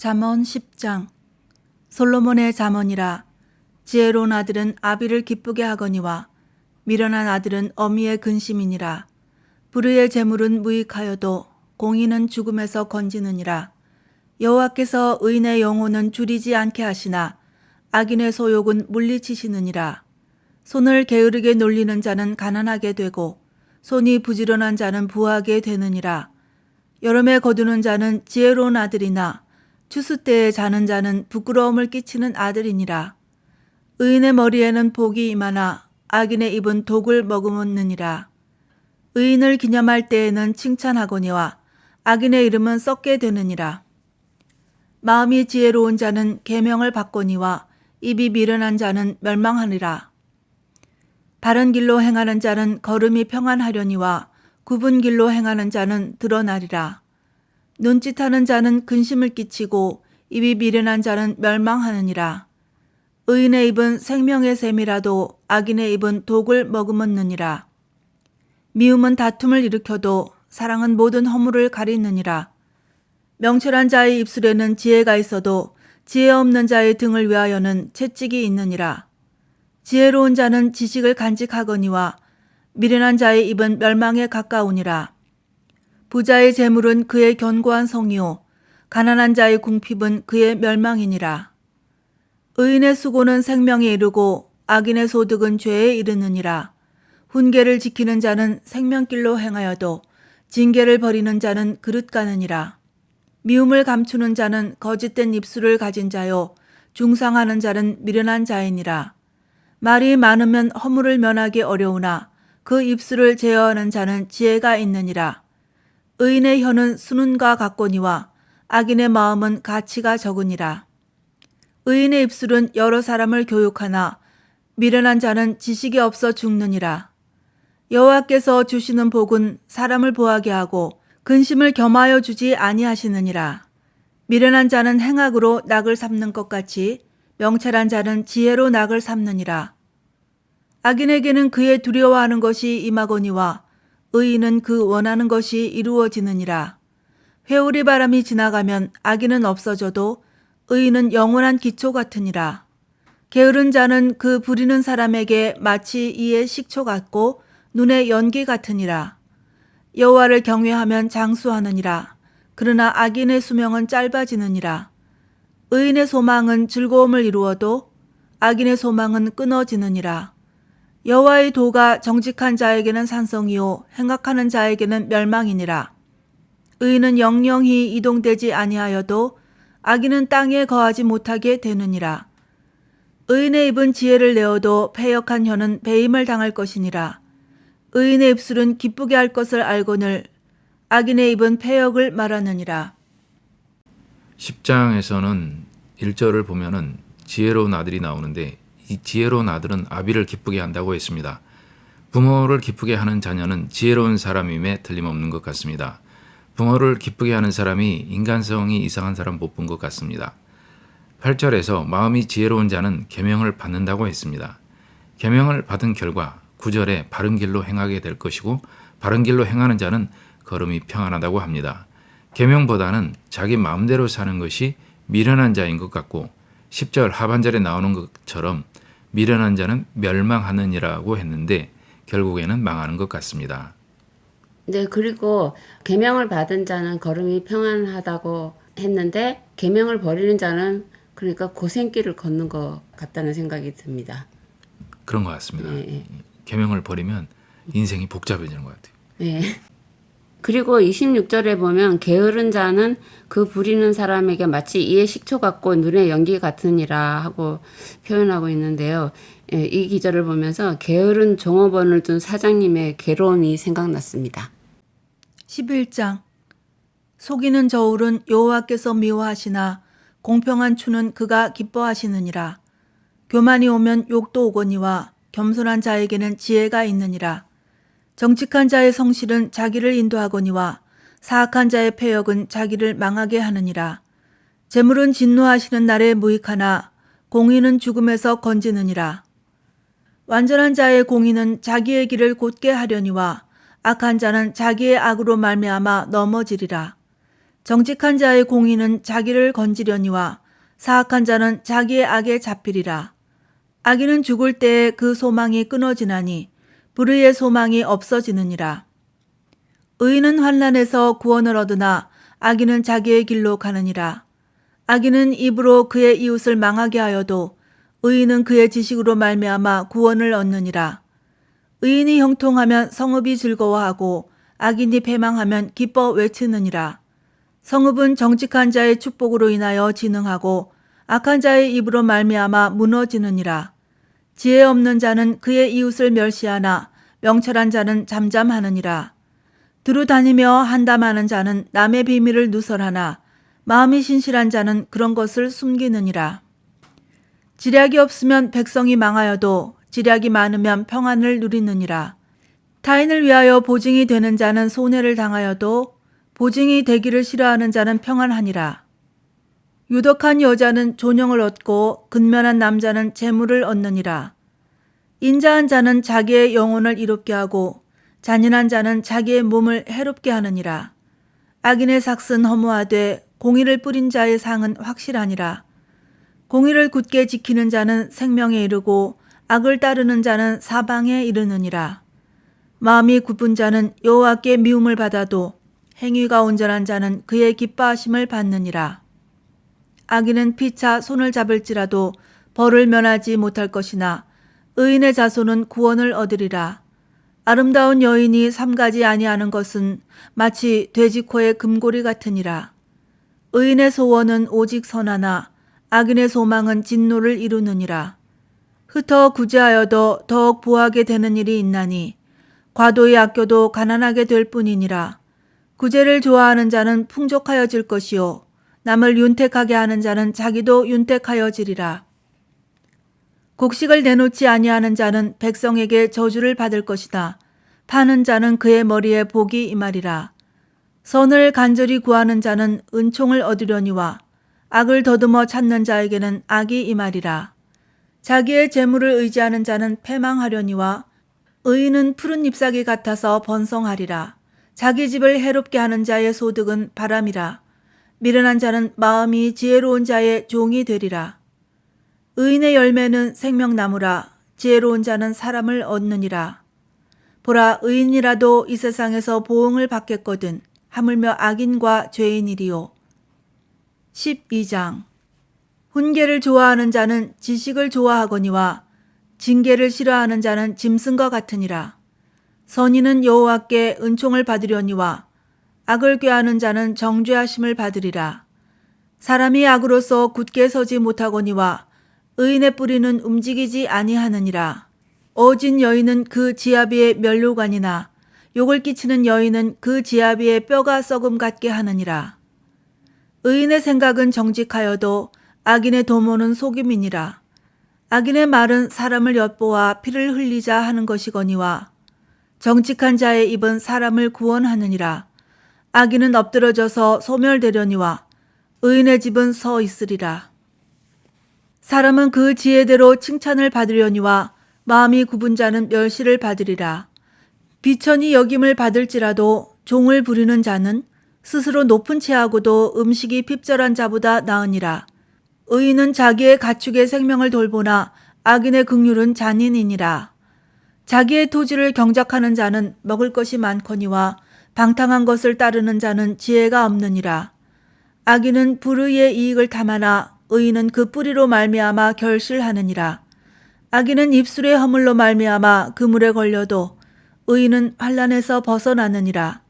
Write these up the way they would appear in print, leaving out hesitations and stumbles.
잠언 10장. 솔로몬의 잠언이라. 지혜로운 아들은 아비를 기쁘게 하거니와 미련한 아들은 어미의 근심이니라. 불의의 재물은 무익하여도 공의는 죽음에서 건지느니라. 여호와께서 의인의 영혼은 줄이지 않게 하시나 악인의 소욕은 물리치시느니라. 손을 게으르게 놀리는 자는 가난하게 되고 손이 부지런한 자는 부하게 되느니라. 여름에 거두는 자는 지혜로운 아들이나 추수 때에 자는 자는 부끄러움을 끼치는 아들이니라. 의인의 머리에는 복이 임하나 악인의 입은 독을 머금느니라. 의인을 기념할 때에는 칭찬하거니와 악인의 이름은 썩게 되느니라. 마음이 지혜로운 자는 계명을 받거니와 입이 미련한 자는 멸망하리라. 바른 길로 행하는 자는 걸음이 평안하려니와 굽은 길로 행하는 자는 드러나리라. 눈짓하는 자는 근심을 끼치고 입이 미련한 자는 멸망하느니라. 의인의 입은 생명의 샘이라도 악인의 입은 독을 머금느니라. 미움은 다툼을 일으켜도 사랑은 모든 허물을 가리느니라. 명철한 자의 입술에는 지혜가 있어도 지혜 없는 자의 등을 위하여는 채찍이 있느니라. 지혜로운 자는 지식을 간직하거니와 미련한 자의 입은 멸망에 가까우니라. 부자의 재물은 그의 견고한 성이요 가난한 자의 궁핍은 그의 멸망이니라. 의인의 수고는 생명에 이르고 악인의 소득은 죄에 이르느니라. 훈계를 지키는 자는 생명길로 행하여도 징계를 버리는 자는 그릇 가느니라. 미움을 감추는 자는 거짓된 입술을 가진 자요 중상하는 자는 미련한 자이니라. 말이 많으면 허물을 면하기 어려우나 그 입술을 제어하는 자는 지혜가 있느니라. 의인의 혀는 순은과 같거니와 악인의 마음은 가치가 적으니라. 의인의 입술은 여러 사람을 교육하나 미련한 자는 지식이 없어 죽느니라. 여호와께서 주시는 복은 사람을 보하게 하고 근심을 겸하여 주지 아니하시느니라. 미련한 자는 행악으로 낙을 삼는 것 같이 명철한 자는 지혜로 낙을 삼느니라. 악인에게는 그의 두려워하는 것이 임하거니와 의인은 그 원하는 것이 이루어지느니라. 회오리 바람이 지나가면 악인은 없어져도 의인은 영원한 기초 같으니라. 게으른 자는 그 부리는 사람에게 마치 이의 식초 같고 눈의 연기 같으니라. 여호와를 경외하면 장수하느니라. 그러나 악인의 수명은 짧아지느니라. 의인의 소망은 즐거움을 이루어도 악인의 소망은 끊어지느니라. 여호와의 도가 정직한 자에게는 산성이요 행악하는 자에게는 멸망이니라. 의인은 영영히 이동되지 아니하여도 악인은 땅에 거하지 못하게 되느니라. 의인의 입은 지혜를 내어도 패역한 혀는 배임을 당할 것이니라. 의인의 입술은 기쁘게 할 것을 알거늘 악인의 입은 패역을 말하느니라. 10장에서는 1절을 보면은 지혜로운 아들이 나오는데 이 지혜로운 아들은 아비를 기쁘게 한다고 했습니다. 부모를 기쁘게 하는 자녀는 지혜로운 사람임에 틀림없는 것 같습니다. 부모를 기쁘게 하는 사람이 인간성이 이상한 사람 못 본 것 같습니다. 8절에서 마음이 지혜로운 자는 계명을 받는다고 했습니다. 계명을 받은 결과 9절에 바른 길로 행하게 될 것이고 바른 길로 행하는 자는 걸음이 평안하다고 합니다. 계명보다는 자기 마음대로 사는 것이 미련한 자인 것 같고 10절 하반절에 나오는 것처럼 미련한 자는 멸망하느니라고 했는데 결국에는 망하는 것 같습니다. 네, 그리고 계명을 받은 자는 걸음이 평안하다고 했는데 계명을 버리는 자는 그러니까 고생길을 걷는 것 같다는 생각이 듭니다. 그런 것 같습니다. 네. 계명을 버리면 인생이 복잡해지는 것 같아요. 네. 그리고 26절에 보면 게으른 자는 그 부리는 사람에게 마치 이의 식초 같고 눈의 연기 같으니라 하고 표현하고 있는데요. 이 기절을 보면서 게으른 종업원을 둔 사장님의 괴로움이 생각났습니다. 11장. 속이는 저울은 여호와께서 미워하시나 공평한 추는 그가 기뻐하시느니라. 교만이 오면 욕도 오거니와 겸손한 자에게는 지혜가 있느니라. 정직한 자의 성실은 자기를 인도하거니와 사악한 자의 패역은 자기를 망하게 하느니라. 재물은 진노하시는 날에 무익하나 공의는 죽음에서 건지느니라. 완전한 자의 공의는 자기의 길을 곧게 하려니와 악한 자는 자기의 악으로 말미암아 넘어지리라. 정직한 자의 공의는 자기를 건지려니와 사악한 자는 자기의 악에 잡히리라. 악인은 죽을 때에 그 소망이 끊어지나니 불의의 소망이 없어지느니라. 의인은 환난에서 구원을 얻으나 악인은 자기의 길로 가느니라. 악인은 입으로 그의 이웃을 망하게 하여도 의인은 그의 지식으로 말미암아 구원을 얻느니라. 의인이 형통하면 성읍이 즐거워하고 악인이 패망하면 기뻐 외치느니라. 성읍은 정직한 자의 축복으로 인하여 진흥하고 악한 자의 입으로 말미암아 무너지느니라. 지혜 없는 자는 그의 이웃을 멸시하나 명철한 자는 잠잠하느니라. 두루 다니며 한담하는 자는 남의 비밀을 누설하나 마음이 신실한 자는 그런 것을 숨기느니라. 지략이 없으면 백성이 망하여도 지략이 많으면 평안을 누리느니라. 타인을 위하여 보증이 되는 자는 손해를 당하여도 보증이 되기를 싫어하는 자는 평안하니라. 유덕한 여자는 존영을 얻고 근면한 남자는 재물을 얻느니라. 인자한 자는 자기의 영혼을 이롭게 하고 잔인한 자는 자기의 몸을 해롭게 하느니라. 악인의 삭은 허무하되 공의를 뿌린 자의 상은 확실하니라. 공의를 굳게 지키는 자는 생명에 이르고 악을 따르는 자는 사방에 이르느니라. 마음이 굳은 자는 여호와께 미움을 받아도 행위가 온전한 자는 그의 기뻐하심을 받느니라. 악인은 피차 손을 잡을지라도 벌을 면하지 못할 것이나 의인의 자손은 구원을 얻으리라. 아름다운 여인이 삼가지 아니하는 것은 마치 돼지코의 금고리 같으니라. 의인의 소원은 오직 선하나 악인의 소망은 진노를 이루느니라. 흩어 구제하여도 더욱 보하게 되는 일이 있나니 과도히 아껴도 가난하게 될 뿐이니라. 구제를 좋아하는 자는 풍족하여질 것이요 남을 윤택하게 하는 자는 자기도 윤택하여지리라. 곡식을 내놓지 아니하는 자는 백성에게 저주를 받을 것이다. 파는 자는 그의 머리에 복이 임하리라. 선을 간절히 구하는 자는 은총을 얻으려니와 악을 더듬어 찾는 자에게는 악이 임하리라. 자기의 재물을 의지하는 자는 패망하려니와 의인은 푸른 잎사귀 같아서 번성하리라. 자기 집을 해롭게 하는 자의 소득은 바람이라. 미련한 자는 마음이 지혜로운 자의 종이 되리라. 의인의 열매는 생명나무라. 지혜로운 자는 사람을 얻느니라. 보라, 의인이라도 이 세상에서 보응을 받겠거든 하물며 악인과 죄인이리요. 12장. 훈계를 좋아하는 자는 지식을 좋아하거니와 징계를 싫어하는 자는 짐승과 같으니라. 선인은 여호와께 은총을 받으려니와 악을 꾀하는 자는 정죄하심을 받으리라. 사람이 악으로서 굳게 서지 못하거니와 의인의 뿌리는 움직이지 아니하느니라. 어진 여인은 그 지아비의 멸류관이나 욕을 끼치는 여인은 그 지아비의 뼈가 썩음 같게 하느니라. 의인의 생각은 정직하여도 악인의 도모는 속임이니라. 악인의 말은 사람을 엿보아 피를 흘리자 하는 것이거니와 정직한 자의 입은 사람을 구원하느니라. 악인은 엎드러져서 소멸되려니와 의인의 집은 서 있으리라. 사람은 그 지혜대로 칭찬을 받으려니와 마음이 굽은 자는 멸시를 받으리라. 비천이 여김을 받을지라도 종을 부리는 자는 스스로 높은 채하고도 음식이 핍절한 자보다 나으니라. 의인은 자기의 가축의 생명을 돌보나 악인의 긍휼은 잔인이니라. 자기의 토지를 경작하는 자는 먹을 것이 많거니와 방탕한 것을 따르는 자는 지혜가 없느니라. 악인은 불의의 이익을 탐하나 의인은 그 뿌리로 말미암아 결실하느니라. 악인은 입술의 허물로 말미암아 그물에 걸려도 의인은 환난에서 벗어나느니라.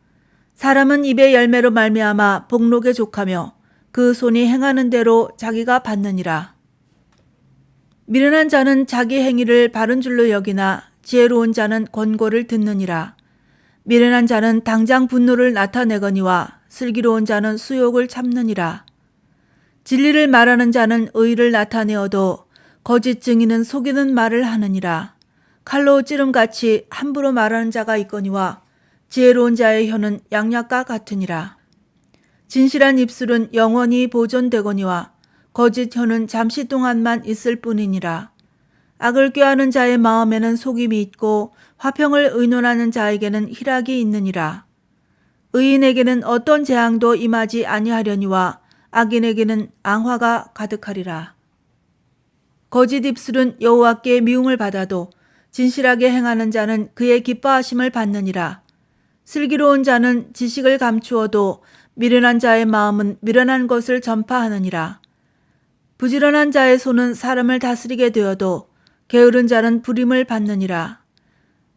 사람은 입의 열매로 말미암아 복록에 족하며 그 손이 행하는 대로 자기가 받느니라. 미련한 자는 자기 행위를 바른 줄로 여기나 지혜로운 자는 권고를 듣느니라. 미련한 자는 당장 분노를 나타내거니와 슬기로운 자는 수욕을 참느니라. 진리를 말하는 자는 의를 나타내어도 거짓 증인은 속이는 말을 하느니라. 칼로 찌름같이 함부로 말하는 자가 있거니와 지혜로운 자의 혀는 양약과 같으니라. 진실한 입술은 영원히 보존되거니와 거짓 혀는 잠시 동안만 있을 뿐이니라. 악을 꾀하는 자의 마음에는 속임이 있고 화평을 의논하는 자에게는 희락이 있느니라. 의인에게는 어떤 재앙도 임하지 아니하려니와 악인에게는 앙화가 가득하리라. 거짓 입술은 여호와께 미움을 받아도 진실하게 행하는 자는 그의 기뻐하심을 받느니라. 슬기로운 자는 지식을 감추어도 미련한 자의 마음은 미련한 것을 전파하느니라. 부지런한 자의 손은 사람을 다스리게 되어도 게으른 자는 부림을 받느니라.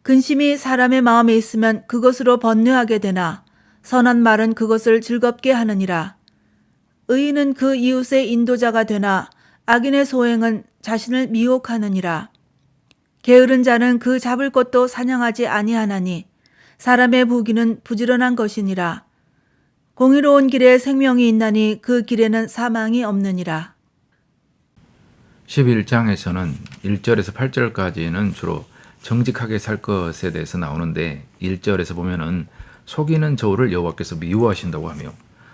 근심이 사람의 마음에 있으면 그것으로 번뇌하게 되나 선한 말은 그것을 즐겁게 하느니라. 의인은 그 이웃의 인도자가 되나 악인의 소행은 자신을 미혹하느니라. 게으른 자는 그 잡을 것도 사냥하지 아니하나니 사람의 부귀는 부지런한 것이니라. 공의로운 길에 생명이 있나니 그 길에는 사망이 없느니라. 11장에서는 1절에서 8절까지는 주로 정직하게 살 것에 대해서 나오는데 1절에서 보면은 속이는 저울을 여호와께서 미워하신다고 하며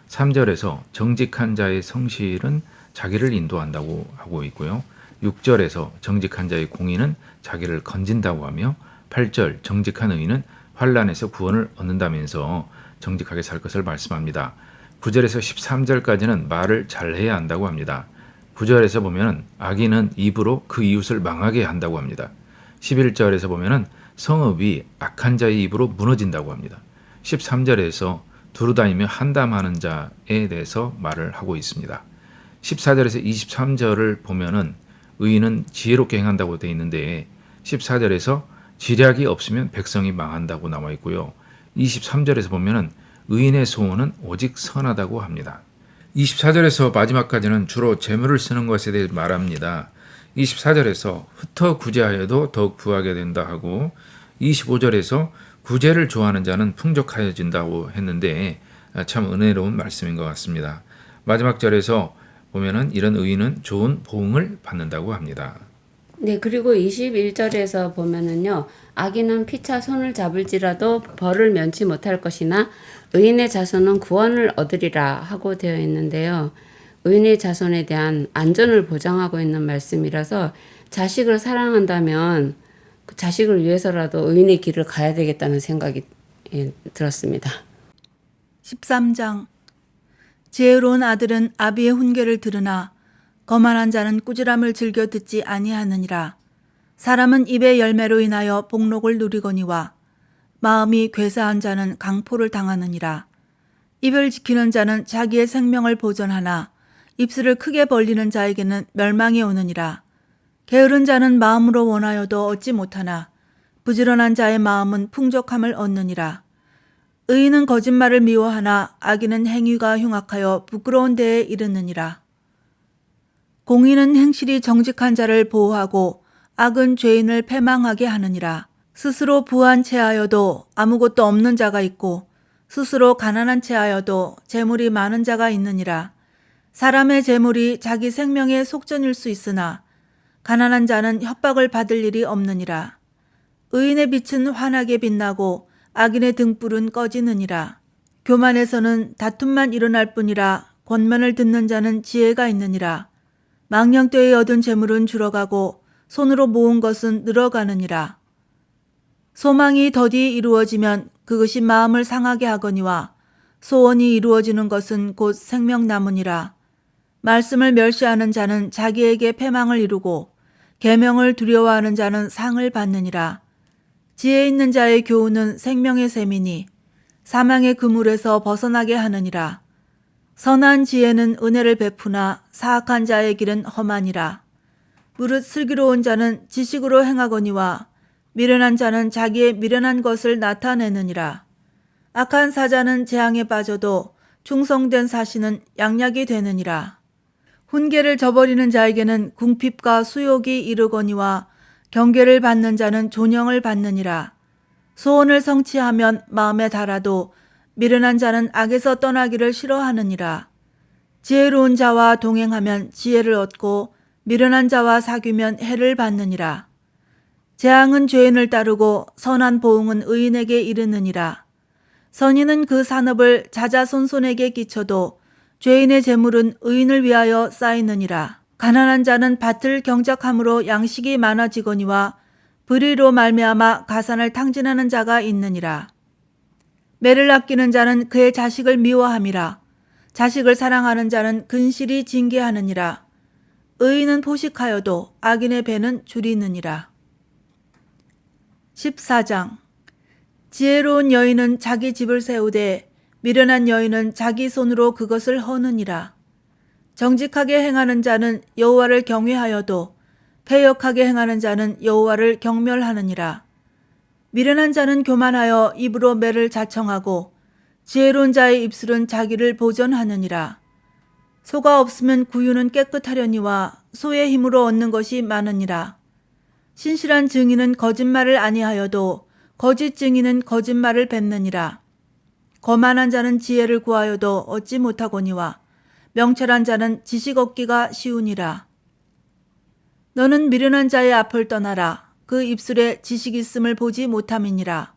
3절에서 정직한 자의 성실은 자기를 인도한다고 하고 있고요. 6절에서 정직한 자의 공의는 자기를 건진다고 하며 8절 정직한 의인은 환난에서 구원을 얻는다면서 정직하게 살 것을 말씀합니다. 9절에서 13절까지는 말을 잘해야 한다고 합니다. 9절에서 보면 악인은 입으로 그 이웃을 망하게 한다고 합니다. 11절에서 보면 성읍이 악한 자의 입으로 무너진다고 합니다. 13절에서 두루다니며 한담하는 자에 대해서 말을 하고 있습니다. 14절에서 23절을 보면은 의인은 지혜롭게 행한다고 되어 있는데 14절에서 지략이 없으면 백성이 망한다고 나와 있고요. 23절에서 보면은 의인의 소원은 오직 선하다고 합니다. 24절에서 마지막까지는 주로 재물을 쓰는 것에 대해 말합니다. 24절에서 흩어 구제하여도 더욱 부하게 된다 하고 25절에서 구제를 좋아하는 자는 풍족하여진다고 했는데 참 은혜로운 말씀인 것 같습니다. 마지막 절에서 보면은 이런 의인은 좋은 보응을 받는다고 합니다. 네, 그리고 21절에서 보면은요, 악인은 피차 손을 잡을지라도 벌을 면치 못할 것이나 의인의 자손은 구원을 얻으리라 하고 되어 있는데요. 의인의 자손에 대한 안전을 보장하고 있는 말씀이라서 자식을 사랑한다면 그 자식을 위해서라도 의인의 길을 가야 되겠다는 생각이 들었습니다. 13장 지혜로운 아들은 아비의 훈계를 들으나 거만한 자는 꾸지람을 즐겨 듣지 아니하느니라. 사람은 입의 열매로 인하여 복록을 누리거니와 마음이 괴사한 자는 강포를 당하느니라. 입을 지키는 자는 자기의 생명을 보전하나 입술을 크게 벌리는 자에게는 멸망이 오느니라. 게으른 자는 마음으로 원하여도 얻지 못하나 부지런한 자의 마음은 풍족함을 얻느니라. 의인은 거짓말을 미워하나 악인은 행위가 흉악하여 부끄러운 데에 이르느니라. 공의는 행실이 정직한 자를 보호하고 악은 죄인을 패망하게 하느니라. 스스로 부한 채하여도 아무것도 없는 자가 있고 스스로 가난한 채하여도 재물이 많은 자가 있느니라. 사람의 재물이 자기 생명의 속전일 수 있으나 가난한 자는 협박을 받을 일이 없느니라. 의인의 빛은 환하게 빛나고 악인의 등불은 꺼지느니라. 교만에서는 다툼만 일어날 뿐이라 권면을 듣는 자는 지혜가 있느니라. 망령되이 얻은 재물은 줄어가고 손으로 모은 것은 늘어가느니라. 소망이 더디 이루어지면 그것이 마음을 상하게 하거니와 소원이 이루어지는 것은 곧 생명나무니라. 말씀을 멸시하는 자는 자기에게 패망을 이루고 계명을 두려워하는 자는 상을 받느니라. 지혜 있는 자의 교훈은 생명의 셈이니 사망의 그물에서 벗어나게 하느니라. 선한 지혜는 은혜를 베푸나 사악한 자의 길은 험하니라. 무릇 슬기로운 자는 지식으로 행하거니와 미련한 자는 자기의 미련한 것을 나타내느니라. 악한 사자는 재앙에 빠져도 충성된 사신은 양약이 되느니라. 훈계를 저버리는 자에게는 궁핍과 수욕이 이르거니와 경계를 받는 자는 존영을 받느니라. 소원을 성취하면 마음에 달아도 미련한 자는 악에서 떠나기를 싫어하느니라. 지혜로운 자와 동행하면 지혜를 얻고 미련한 자와 사귀면 해를 받느니라. 재앙은 죄인을 따르고 선한 보응은 의인에게 이르느니라. 선인은 그 산업을 자자손손에게 끼쳐도 죄인의 재물은 의인을 위하여 쌓이느니라. 가난한 자는 밭을 경작함으로 양식이 많아지거니와 불의로 말미암아 가산을 탕진하는 자가 있느니라. 매를 아끼는 자는 그의 자식을 미워함이라. 자식을 사랑하는 자는 근실이 징계하느니라. 의인은 포식하여도 악인의 배는 줄이느니라. 14장. 지혜로운 여인은 자기 집을 세우되 미련한 여인은 자기 손으로 그것을 허느니라. 정직하게 행하는 자는 여호와를 경외하여도 패역하게 행하는 자는 여호와를 경멸하느니라. 미련한 자는 교만하여 입으로 매를 자청하고 지혜로운 자의 입술은 자기를 보전하느니라. 소가 없으면 구유는 깨끗하려니와 소의 힘으로 얻는 것이 많으니라. 신실한 증인은 거짓말을 아니하여도 거짓 증인은 거짓말을 뱉느니라. 거만한 자는 지혜를 구하여도 얻지 못하거니와 명철한 자는 지식 얻기가 쉬우니라. 너는 미련한 자의 앞을 떠나라. 그 입술에 지식 있음을 보지 못함이니라.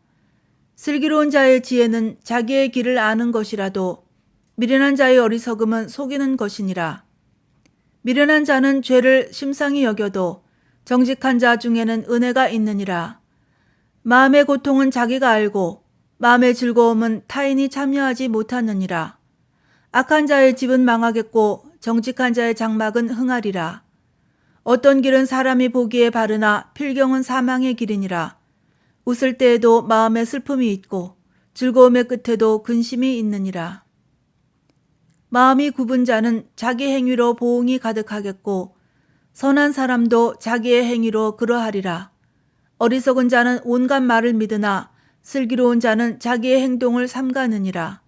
슬기로운 자의 지혜는 자기의 길을 아는 것이라도 미련한 자의 어리석음은 속이는 것이니라. 미련한 자는 죄를 심상히 여겨도 정직한 자 중에는 은혜가 있느니라. 마음의 고통은 자기가 알고 마음의 즐거움은 타인이 참여하지 못하느니라. 악한 자의 집은 망하겠고 정직한 자의 장막은 흥하리라. 어떤 길은 사람이 보기에 바르나 필경은 사망의 길이니라. 웃을 때에도 마음에 슬픔이 있고 즐거움의 끝에도 근심이 있느니라. 마음이 굽은 자는 자기 행위로 보응이 가득하겠고 선한 사람도 자기의 행위로 그러하리라. 어리석은 자는 온갖 말을 믿으나 슬기로운 자는 자기의 행동을 삼가느니라.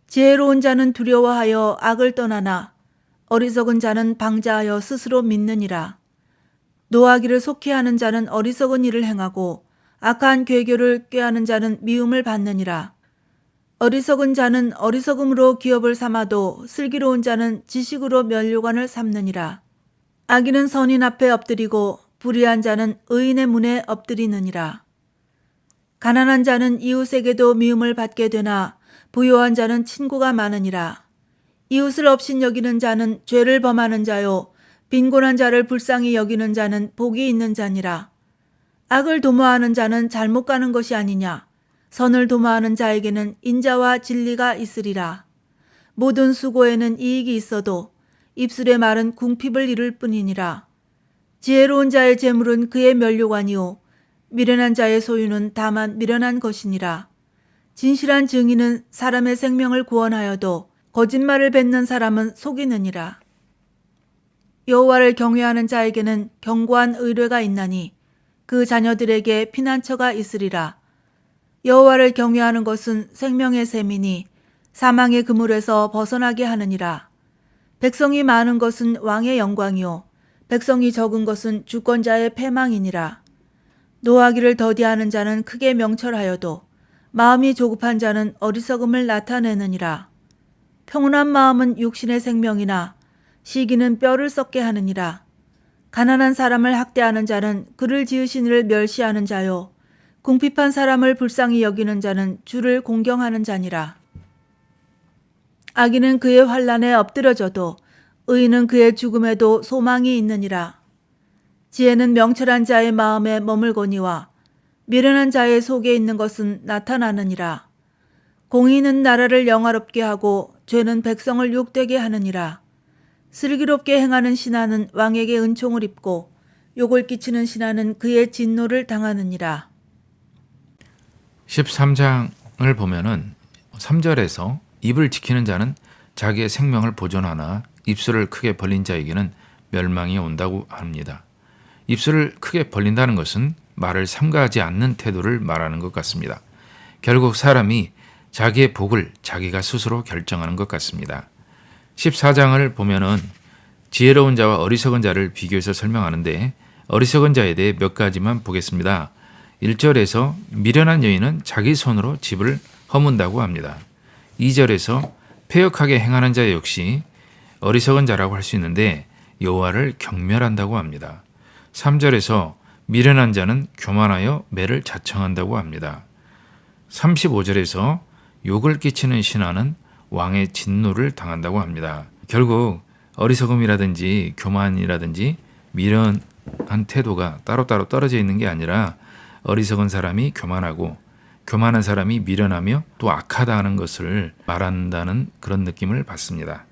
지혜로운 자는 두려워하여 악을 떠나나 어리석은 자는 방자하여 스스로 믿느니라. 노하기를 속히하는 자는 어리석은 일을 행하고 악한 괴교를 꾀하는 자는 미움을 받느니라. 어리석은 자는 어리석음으로 기업을 삼아도 슬기로운 자는 지식으로 면류관을 삼느니라. 악인은 선인 앞에 엎드리고 불의한 자는 의인의 문에 엎드리느니라. 가난한 자는 이웃에게도 미움을 받게 되나 부요한 자는 친구가 많으니라. 이웃을 업신 여기는 자는 죄를 범하는 자요 빈곤한 자를 불쌍히 여기는 자는 복이 있는 자니라. 악을 도모하는 자는 잘못 가는 것이 아니냐. 선을 도모하는 자에게는 인자와 진리가 있으리라. 모든 수고에는 이익이 있어도 입술의 말은 궁핍을 이룰 뿐이니라. 지혜로운 자의 재물은 그의 면류관이요 미련한 자의 소유는 다만 미련한 것이니라. 진실한 증인은 사람의 생명을 구원하여도 거짓말을 뱉는 사람은 속이느니라. 여호와를 경외하는 자에게는 견고한 의뢰가 있나니 그 자녀들에게 피난처가 있으리라. 여호와를 경외하는 것은 생명의 셈이니 사망의 그물에서 벗어나게 하느니라. 백성이 많은 것은 왕의 영광이요 백성이 적은 것은 주권자의 패망이니라. 노하기를 더디하는 자는 크게 명철하여도 마음이 조급한 자는 어리석음을 나타내느니라. 평온한 마음은 육신의 생명이나 시기는 뼈를 썩게 하느니라. 가난한 사람을 학대하는 자는 그를 지으신 이를 멸시하는 자요 궁핍한 사람을 불쌍히 여기는 자는 주를 공경하는 자니라. 악인은 그의 환난에 엎드려져도 의인은 그의 죽음에도 소망이 있느니라. 지혜는 명철한 자의 마음에 머물거니와 미련한 자의 속에 있는 것은 나타나느니라. 공의는 나라를 영화롭게 하고 죄는 백성을 욕되게 하느니라. 슬기롭게 행하는 신하는 왕에게 은총을 입고 욕을 끼치는 신하는 그의 진노를 당하느니라. 13장을 보면은 3절에서 입을 지키는 자는 자기의 생명을 보존하나 입술을 크게 벌린 자에게는 멸망이 온다고 합니다. 입술을 크게 벌린다는 것은 말을 삼가하지 않는 태도를 말하는 것 같습니다. 결국 사람이 자기의 복을 자기가 스스로 결정하는 것 같습니다. 14장을 보면은 지혜로운 자와 어리석은 자를 비교해서 설명하는데 어리석은 자에 대해 몇 가지만 보겠습니다. 1절에서 미련한 여인은 자기 손으로 집을 허문다고 합니다. 2절에서 패역하게 행하는 자 역시 어리석은 자라고 할 수 있는데 여호와를 경멸한다고 합니다. 3절에서 미련한 자는 교만하여 매를 자청한다고 합니다. 35절에서 욕을 끼치는 신하는 왕의 진노를 당한다고 합니다. 결국 어리석음이라든지 교만이라든지 미련한 태도가 따로따로 떨어져 있는 게 아니라 어리석은 사람이 교만하고 교만한 사람이 미련하며 또 악하다 하는 것을 말한다는 그런 느낌을 받습니다.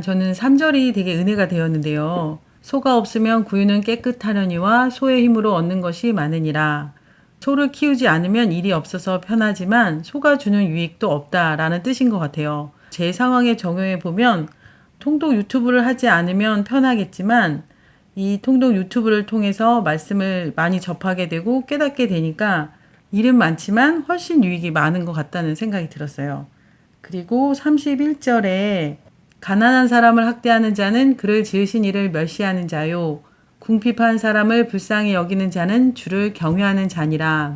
저는 3절이 되게 은혜가 되었는데요. 소가 없으면 구유는 깨끗하려니와 소의 힘으로 얻는 것이 많으니라. 소를 키우지 않으면 일이 없어서 편하지만 소가 주는 유익도 없다라는 뜻인 것 같아요. 제 상황에 적용해 보면 통독 유튜브를 하지 않으면 편하겠지만 이 통독 유튜브를 통해서 말씀을 많이 접하게 되고 깨닫게 되니까 일은 많지만 훨씬 유익이 많은 것 같다는 생각이 들었어요. 그리고 31절에 가난한 사람을 학대하는 자는 그를 지으신 이를 멸시하는 자요. 궁핍한 사람을 불쌍히 여기는 자는 주를 경외하는 자니라.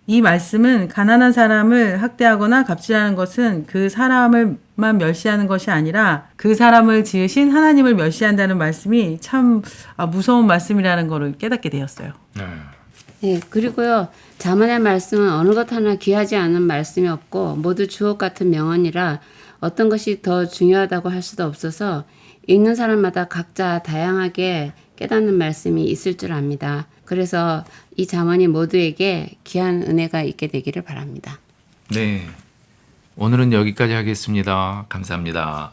이 말씀은 가난한 사람을 학대하거나 갑질하는 것은 그 사람을만 멸시하는 것이 아니라 그 사람을 지으신 하나님을 멸시한다는 말씀이 참 무서운 말씀이라는 것을 깨닫게 되었어요. 네, 그리고요. 자문의 말씀은 어느 것 하나 귀하지 않은 말씀이 없고 모두 주옥 같은 명언이라 어떤 것이 더 중요하다고 할 수도 없어서 읽는 사람마다 각자 다양하게 깨닫는 말씀이 있을 줄 압니다. 그래서 이 잠언이 모두에게 귀한 은혜가 있게 되기를 바랍니다. 네. 오늘은 여기까지 하겠습니다. 감사합니다.